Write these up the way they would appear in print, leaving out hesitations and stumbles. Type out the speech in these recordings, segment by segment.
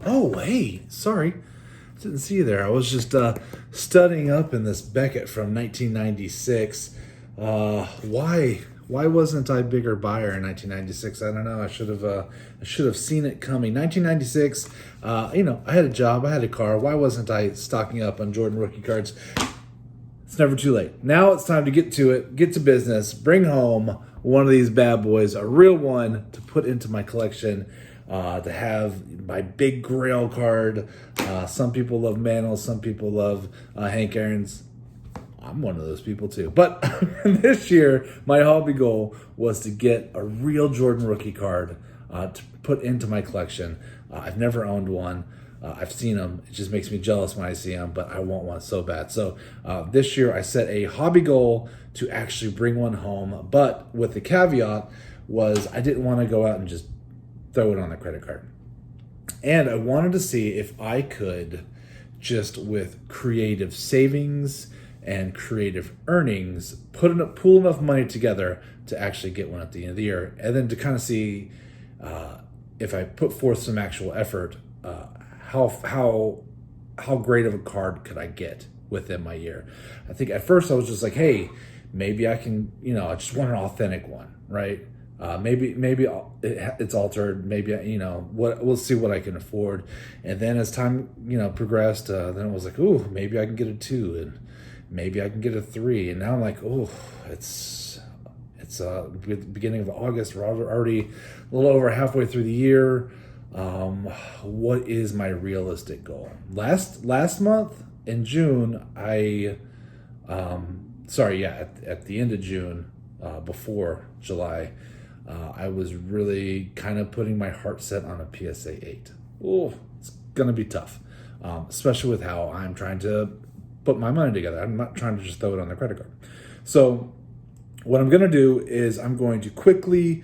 Oh, hey, sorry. Didn't see you there. I was just studying up in this Beckett from 1996. Why wasn't I bigger buyer in 1996? I don't know. I should have seen it coming. 1996. I had a job. I had a car. Why wasn't I stocking up on Jordan rookie cards? It's never too late. Now it's time to get to it. Get to business. Bring home one of these bad boys, a real one, to put into my collection. To have my big Grail card. Some people love Mantle, some people love Hank Aaron's. I'm one of those people too. But this year, my hobby goal was to get a real Jordan rookie card to put into my collection. I've never owned one. I've seen them. It just makes me jealous when I see them, but I want one so bad. So this year, I set a hobby goal to actually bring one home. But with the caveat was I didn't want to go out and just throw it on the credit card. And I wanted to see if I could, just with creative savings and creative earnings, pool enough money together to actually get one at the end of the year. And then to kind of see if I put forth some actual effort, how great of a card could I get within my year. I think at first I was just like, hey, maybe I can, I just want an authentic one, right? Maybe it's altered. Maybe we'll see what I can afford. And then as time progressed, then it was like, ooh, maybe I can get a 2, and maybe I can get a 3. And now I'm like, oh, it's the beginning of August. We're already a little over halfway through the year. What is my realistic goal? Last month in June, at the end of June, before July. I was really kind of putting my heart set on a PSA 8. Oh, it's going to be tough, especially with how I'm trying to put my money together. I'm not trying to just throw it on the credit card. So what I'm going to do is I'm going to quickly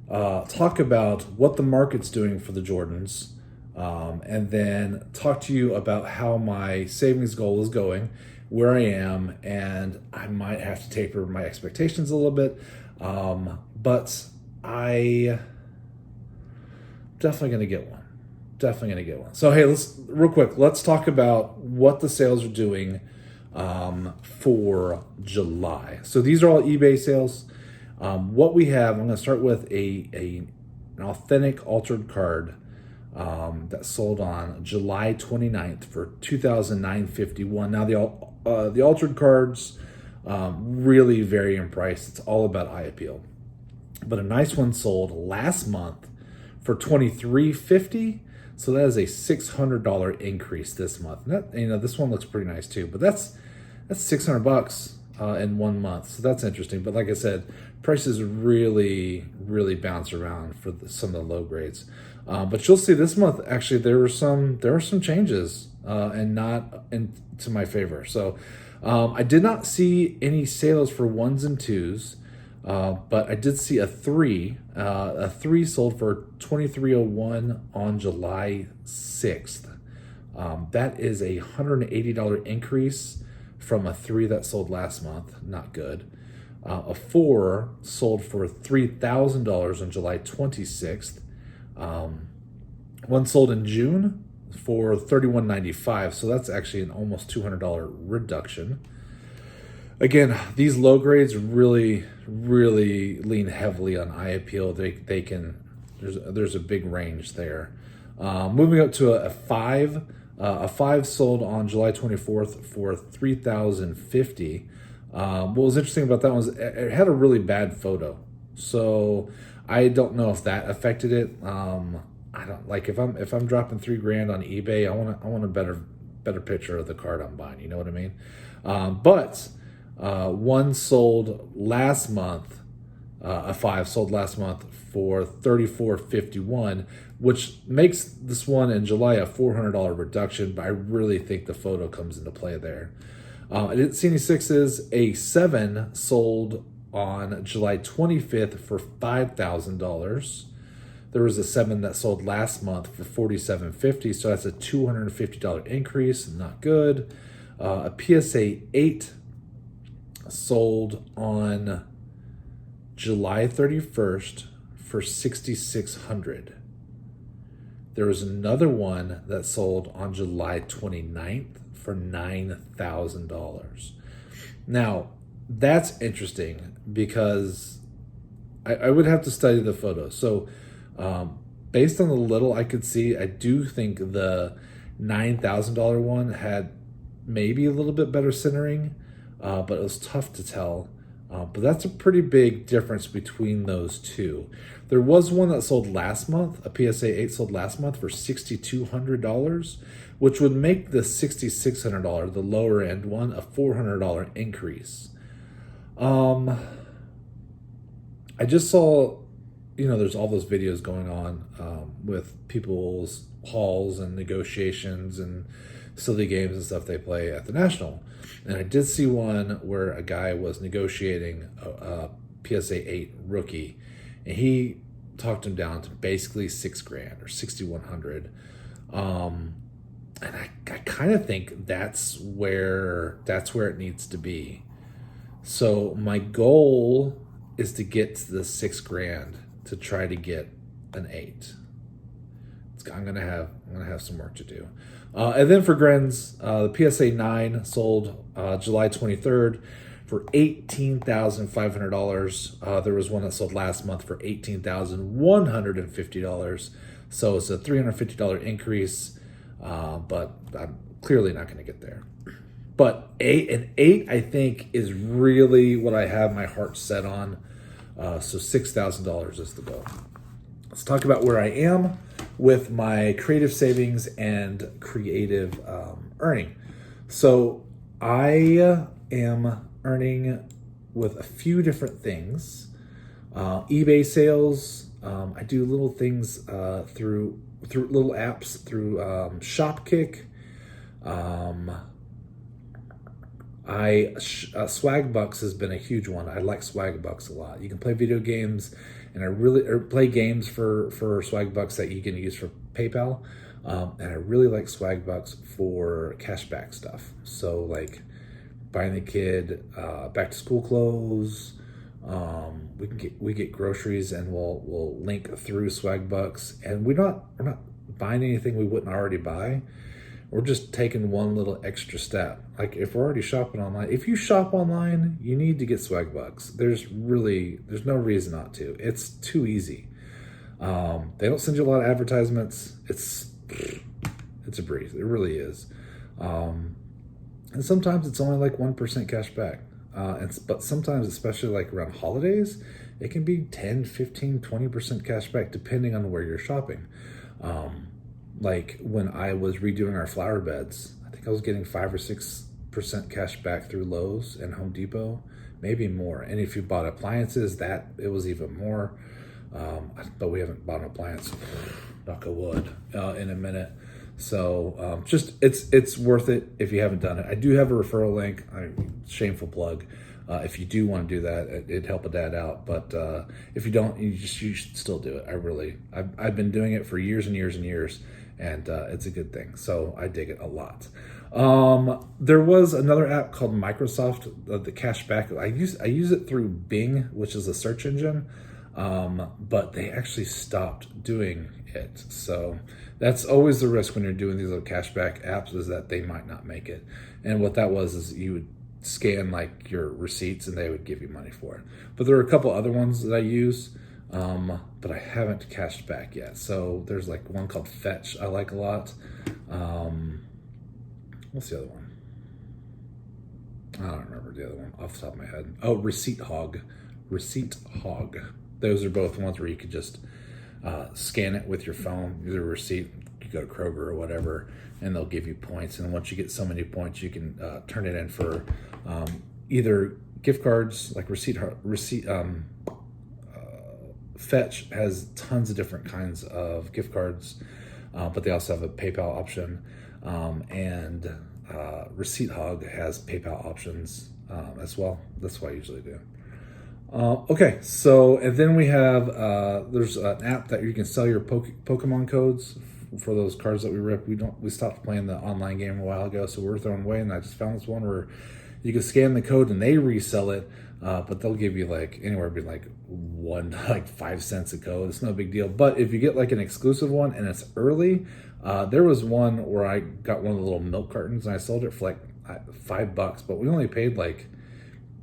talk about what the market's doing for the Jordans, and then talk to you about how my savings goal is going, where I am, and I might have to taper my expectations a little bit, but I definitely going to get one. So hey, let's talk about what the sales are doing for July. So these are all eBay sales. What we have, I'm going to start with an authentic altered card that sold on July 29th for $2,951. Now the altered cards really vary in price. It's all about eye appeal. But a nice one sold last month for $2,350. So that is a $600 increase this month. This one looks pretty nice too. But that's $600 in 1 month. So that's interesting. But like I said, prices really, really bounce around for some of the low grades. But you'll see this month actually there were some changes and not to my favor. So I did not see any sales for 1s and 2s. But I did see a 3. A 3 sold for $2,301 on July 6th. That is a $180 increase from a 3 that sold last month. Not good. A 4 sold for $3,000 on July 26th. One sold in June for $31.95. So that's actually an almost $200 reduction. Again, these low grades really, really lean heavily on eye appeal. There's a big range there. Moving up to a 5. A 5 sold on July 24th for $3,050. What was interesting about that was it had a really bad photo. So I don't know if that affected it. I don't like if I'm dropping $3,000 on eBay, I want a better picture of the card I'm buying. You know what I mean? But one sold last month, a 5 sold last month for $34.51, which makes this one in July a $400 reduction, but I really think the photo comes into play there. I didn't see any 6s. A 7 sold on July 25th for $5,000. There was a 7 that sold last month for $47.50, so that's a $250 increase. Not good. A PSA 8 sold on July 31st for $6,600. There was another one that sold on July 29th for $9,000. Now, that's interesting because I would have to study the photos. So based on the little I could see, I do think the $9,000 one had maybe a little bit better centering, but it was tough to tell. But that's a pretty big difference between those two. There was one that sold last month, a PSA 8 sold last month for $6,200, which would make the $6,600, the lower end one, a $400 increase. I just saw, there's all those videos going on with people's hauls and negotiations and silly games and stuff they play at the National. And I did see one where a guy was negotiating a PSA 8 rookie, and he talked him down to basically $6,000 or $6,100. And I kind of think that's where it needs to be. So my goal is to get to the $6,000 to try to get an 8. I'm gonna have some work to do. And then for Grens, the PSA 9 sold July 23rd for $18,500. There was one that sold last month for $18,150. So it's a $350 increase, but I'm clearly not going to get there. But an 8, I think, is really what I have my heart set on. So $6,000 is the goal. Let's talk about where I am with my creative savings and creative earning. So I am earning with a few different things. eBay sales. I do little things through little apps through ShopKick. Swag Bucks has been a huge one. I like Swag Bucks a lot. You can play video games, and play games for Swag Bucks that you can use for PayPal. And I really like Swag Bucks for cashback stuff. So like buying the kid back to school clothes. We get groceries, and we'll link through Swag Bucks, and we're not buying anything we wouldn't already buy. We're just taking one little extra step. Like if we're already shopping online, if you shop online, you need to get Swag Bucks. There's no reason not to. It's too easy. They don't send you a lot of advertisements. It's a breeze. It really is. And sometimes it's only like 1% cash back. But sometimes, especially like around holidays, it can be 10, 15, 20% cash back depending on where you're shopping. Like when I was redoing our flower beds, I think I was getting 5 or 6% cash back through Lowe's and Home Depot, maybe more. And if you bought appliances, it was even more. But we haven't bought an appliance, knock a wood, in a minute. So just it's worth it if you haven't done it. I do have a referral link. Shameful plug. If you do want to do that, it'd help a dad out. But if you don't, you should still do it. I've been doing it for years and years and years, and it's a good thing. So I dig it a lot. There was another app called Microsoft, the cashback. I use it through Bing, which is a search engine, but they actually stopped doing it. So that's always the risk when you're doing these little cashback apps, is that they might not make it. And what that was is you would scan like your receipts and they would give you money for it. But there are a couple other ones that I use, but I haven't cashed back yet. So there's like one called Fetch I like a lot. What's the other one? I don't remember the other one off the top of my head. Oh, Receipt Hog. Those are both ones where you could just scan it with your phone, either a receipt. You go to Kroger or whatever, and they'll give you points. And once you get so many points, you can turn it in for either gift cards, like Fetch has tons of different kinds of gift cards, but they also have a PayPal option, and Receipt Hog has PayPal options as well. That's what I usually do. Okay, so and then we have there's an app that you can sell your Pokemon codes for those cards that we rip. We stopped playing the online game a while ago, so we're throwing away. And I just found this one where you can scan the code and they resell it but they'll give you like anywhere between like 1 to like 5 cents a code. It's no big deal. But if you get like an exclusive one and it's early, there was one where I got one of the little milk cartons and I sold it for like $5, but we only paid like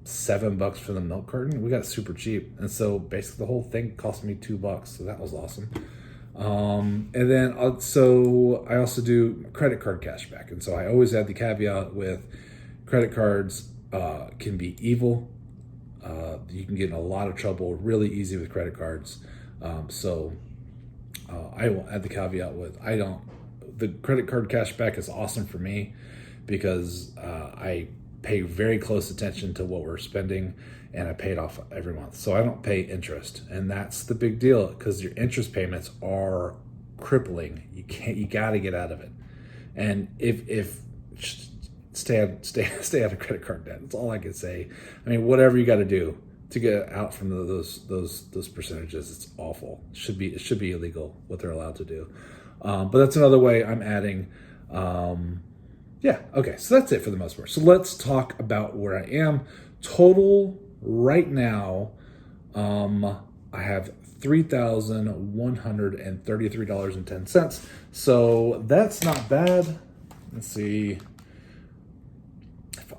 $7 for the milk carton. We got it super cheap, and so basically the whole thing cost me $2, so that was awesome. And then so I also do credit card cashback, and so I always add the caveat with credit cards can be evil. You can get in a lot of trouble really easy with credit cards. So I will add the caveat with the credit card cashback is awesome for me because I pay very close attention to what we're spending, and I pay it off every month. So I don't pay interest, and that's the big deal because your interest payments are crippling. You got to get out of it. And if stay out of credit card debt. That's all I can say. I mean, whatever you got to do to get out from those percentages, it's awful. It should be illegal what they're allowed to do. But that's another way I'm adding. Yeah, okay, so that's it for the most part. So let's talk about where I am. Total right now, I have $3,133.10. So that's not bad. Let's see.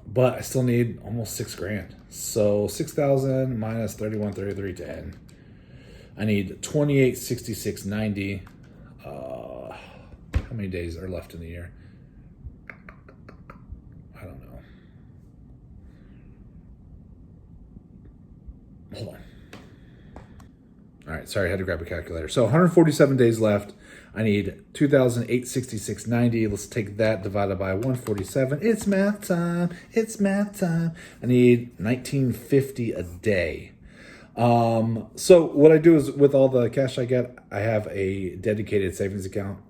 But I still need almost $6,000. So 6,000 minus 31,3310. I need 2866.90. How many days are left in the year? I don't know. Hold on. All right, sorry, I had to grab a calculator. So 147 days left. I need 2,866.90. Let's take that divided by 147. It's math time. It's math time. I need 1,950 a day. So what I do is with all the cash I get, I have a dedicated savings account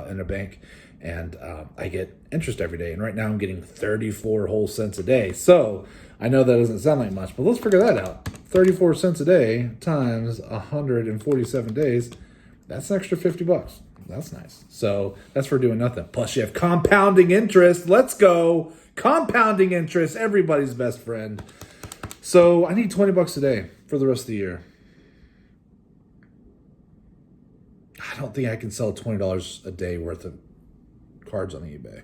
in a bank, and I get interest every day. And right now I'm getting 34 whole cents a day. So I know that doesn't sound like much, but let's figure that out. 34 cents a day times 147 days, that's an extra $50. That's nice. So that's for doing nothing. Plus you have compounding interest. Let's go. Compounding interest, everybody's best friend. So I need $20 a day for the rest of the year. I don't think I can sell $20 a day worth of cards on eBay.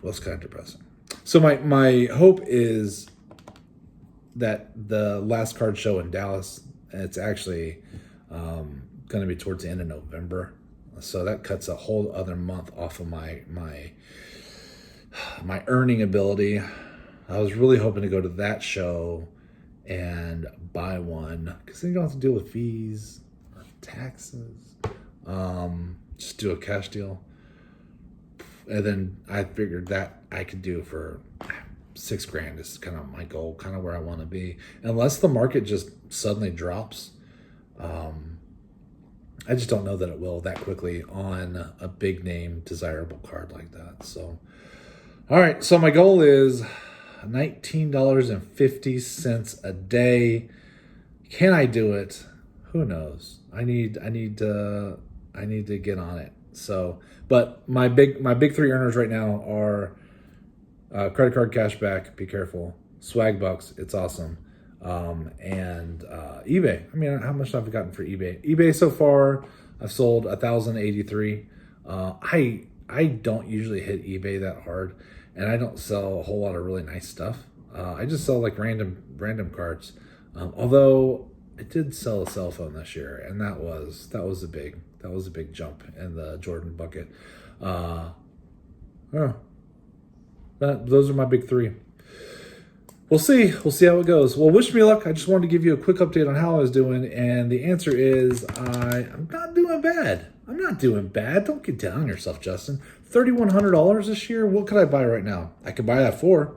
Well, it's kind of depressing. So my hope is that the last card show in Dallas, and it's actually going to be towards the end of November. So that cuts a whole other month off of my earning ability. I was really hoping to go to that show and buy one because then you don't have to deal with fees or taxes. Just do a cash deal. And then I figured that I could do for $6,000 is kind of my goal, kind of where I want to be. Unless the market just suddenly drops, I just don't know that it will that quickly on a big name, desirable card like that. So, all right. So my goal is $19.50 a day. Can I do it? Who knows? I need to get on it. So, but my big three earners right now are credit card cashback. Be careful. Swag bucks. It's awesome. And eBay. I mean, how much have I gotten for eBay? eBay so far, I've sold 1,083. I don't usually hit eBay that hard, and I don't sell a whole lot of really nice stuff. I just sell like random cards. Although I did sell a cell phone this year, and that was a big jump in the Jordan bucket. Those are my big three. We'll see how it goes. Well, wish me luck. I just wanted to give you a quick update on how I was doing, and the answer is I'm not doing bad. I'm not doing bad. Don't get down on yourself, Justin. $3,100 this year. What could I buy right now? I could buy that 4.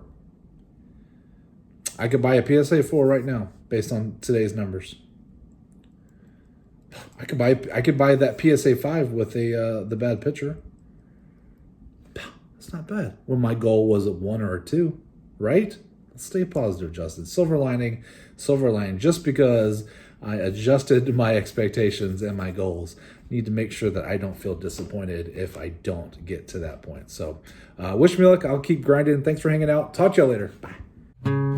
I could buy a PSA 4 right now, based on today's numbers. I could buy that PSA 5 with the bad pitcher. It's not bad. When my goal was a 1 or a 2, right? Stay positive, Justin. Silver lining. Just because I adjusted my expectations and my goals. Need to make sure that I don't feel disappointed if I don't get to that point. So wish me luck. I'll keep grinding. Thanks for hanging out. Talk to y'all later. Bye.